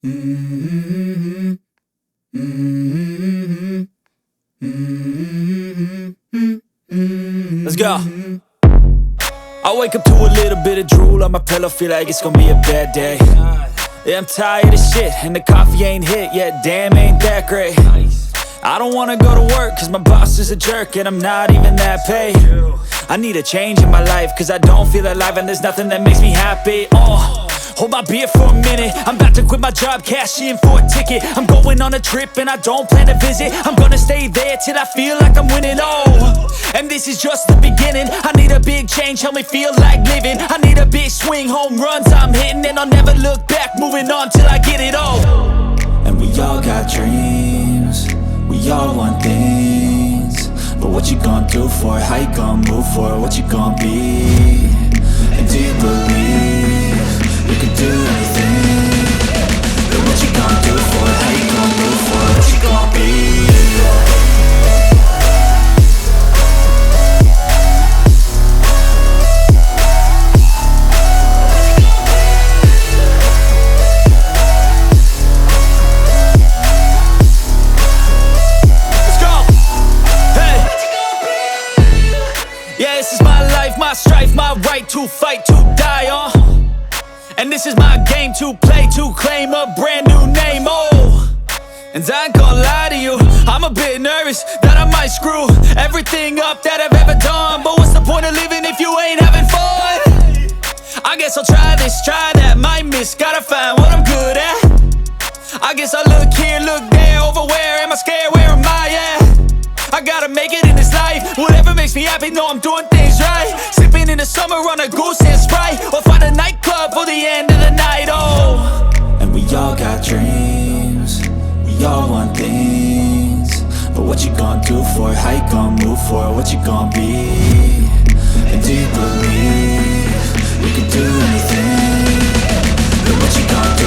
Let's go. I wake up to a little bit of drool on my pillow, feel like it's gonna be a bad day. Yeah, I'm tired of shit, and the coffee ain't hit yet, damn, ain't that great. I don't wanna go to work, cause my boss is a jerk, and I'm not even that paid. I need a change in my life, cause I don't feel alive, and there's nothing that makes me happy. Hold my beer for a minute, I'm about to quit my job, cash in for a ticket. I'm going on a trip and I don't plan to visit. I'm gonna stay there till I feel like I'm winning, and this is just the beginning. I need a big change, help me feel like living. I need a big swing, home runs I'm hitting, and I'll never look back, moving on till I get it all. And we all got dreams, we all want things, but what you gonna do for it? How you gonna move for it? What you gonna be? And do you believe you can do anything? But what you gonna do for it? How you gonna move for it? What you gonna be? My strife, my right to fight, to die on. And this is my game to play, to claim a brand new name, And I ain't gonna lie to you, I'm a bit nervous that I might screw everything up that I've ever done. But what's the point of living if you ain't having fun? I guess I'll try this, try that, might miss, gotta find what I'm good at. I guess I look here, look there, over where am I scared, where am I at? I gotta make it in this life, whatever makes me happy, know I'm doing things right. Sipping in the summer on a goose and Sprite, or find a nightclub for the end of the night, And we all got dreams, we all want things, but what you gonna do for it? How you gonna move for it? What you gonna be? And do you believe you can do anything? But what you gonna do?